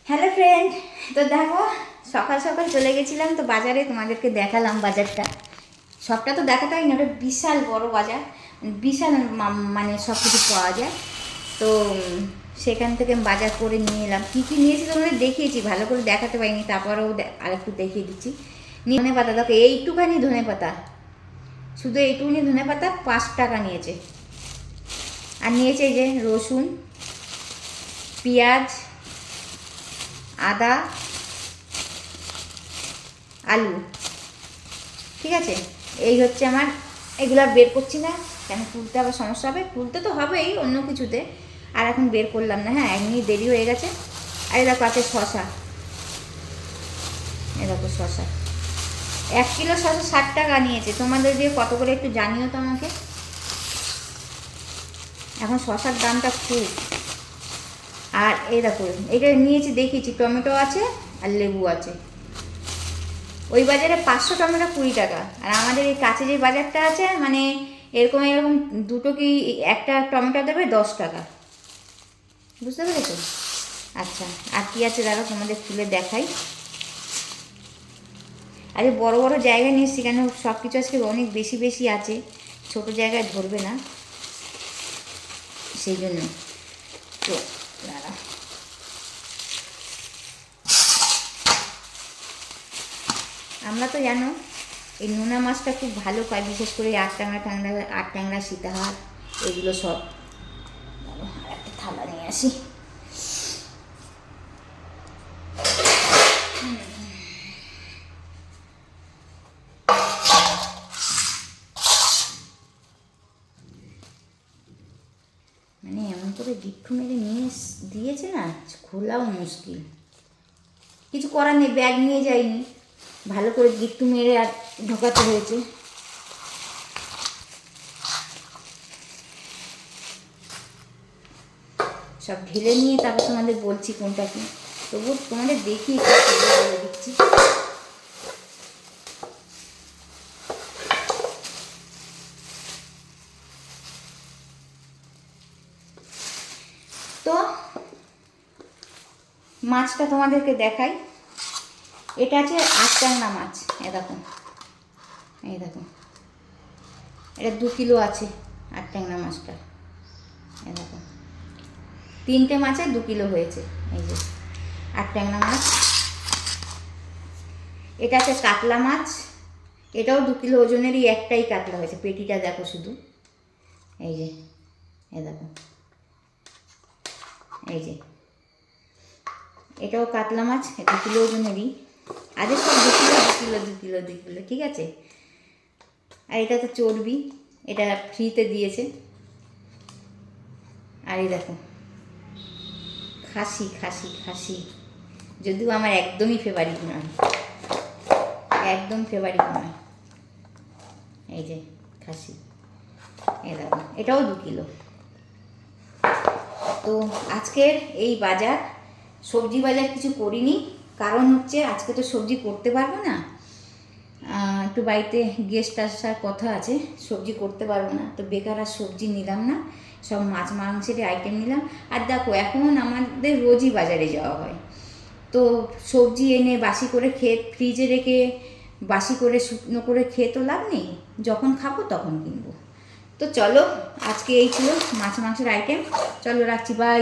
Hello friend, তো দেখো সকাল সকাল চলে গেছিলাম তো বাজারে, তোমাদেরকে দেখালাম বাজারটা। সবটা তো দেখাতে হয় না, ওটা বিশাল বড় বাজার, বিশাল মানে সব কিছু পাওয়া যায়। তো সেখান থেকে বাজার করে নিয়ে এলাম। কী কী নিয়েছি তোমাদের দেখিয়েছি, ভালো করে দেখাতে পারিনি, তারপরেও আরেকটু দেখিয়ে দিচ্ছি। ধনে পাতা দেখো, এইটুখানি ধনে পাতা, শুধু এইটুকুনি ধনে পাতা 5 টাকা নিয়েছে। আর নিয়েছে এই যে রসুন, পেঁয়াজ, আদা, আলু, ঠিক আছে। এই হচ্ছে আমার, এগুলো বের করছি না কেন, তুলতে আবার সমস্যা হবে, তুলতে তো হবেই অন্য কিছুতে, আর এখন বের করলাম না। হ্যাঁ, এমনি দেরি হয়ে গেছে। আর এরকম আছে শশা, এরকম শশা 1 কিলো শশা 60 টাকা নিয়েছে। তোমাদের দিয়ে কত করে একটু জানিও তো আমাকে। এখন শশার দামটা খুব। আর এই দেখো, এটা নিয়েছি দেখিয়েছি, টমেটো আছে আর লেবু আছে। ওই বাজারে 500 টমেটো 20 টাকা, আর আমাদের এই কাছে যে বাজারটা আছে মানে এরকম এরকম দুটো কি একটা টমেটো দেবে 10 টাকা, বুঝতে পেরেছো? আচ্ছা, আর কী আছে দাঁড়াও তোমাদের খুলে দেখাই। আরে বড় বড় জায়গায় নিয়ে এসছি কেন, সব কিছু আজকে অনেক বেশি বেশি আছে, ছোট জায়গায় ধরবে না, সেই জন্য। তো দাঁড়াও, আমরা তো জানো এই নোনা মাছটা খুব ভালো পাই, বিশেষ করে আট ট্যাংরা সীতাহার এগুলো সব। আর একটা থালা নিয়ে আসি। মানে এমন করে গিট্টু মেরে নিয়ে দিয়েছে না, খোলাও মুশকিল। কিছু করার নেই, ব্যাগ নিয়ে যাইনি, ভালো করে গিট্টু মেরে আর ঢোকাতে হয়েছে। সব ঢেলে নিয়ে তারপর তোমাদের বলছি কোনটা কি, তবু তোমাদের দেখি বলে দিচ্ছি। তো মাছটা তোমাদেরকে দেখাই। এটা আছে আটট্যাংরা মাছ, এই দেখো, এই দেখো, এটা 2 কিলো আছে আটট্যাংরা মাছটা। এই দেখো, 3টে মাছে 2 কিলো হয়েছে। এই যে আটট্যাংরা মাছ। এটা আছে কাতলা মাছ, এটাও 2 কিলো ওজনেরই, একটাই কাতলা হয়েছে, পেটিটা দেখো শুধু। এই যে, এই দেখো, এই যে এটাও কাতলা মাছ, 2 কিলো ওজনেরই। আজ সব 2 কিলো 2 কিলো 2 কিলো 2 কিলো, ঠিক আছে। আর এটা তো চর্বি, এটা ফ্রিতে দিয়েছে। আর এই দেখো খাসি, খাসি খাসি, যদিও আমার একদমই ফেভারিট নয়, একদম ফেভারিট নয়। এই যে খাসি, এই দেখো, এটাও 2 কিলো। তো আজকের এই বাজার, সবজি বাজার কিছু করিনি, কারণ হচ্ছে আজকে তো সবজি করতে পারবো না, একটু বাড়িতে গেস্ট আসার কথা আছে, সবজি করতে পারবো না, তো বেকার আর সবজি নিলাম না, সব মাছ মাংসের আইটেম নিলাম। আর দেখো এখন আমাদের রোজই বাজারে যাওয়া হয়, তো সবজি এনে বাসি করে খেয়ে ফ্রিজে রেখে বাসি করে শুকনো করে খেয়ে তো লাভ নেই, যখন খাবো তখন কিনবো। তো চলো, আজকে এই ছিল মাছ মাংসের আইটেম, চলো রাখছি, বাই।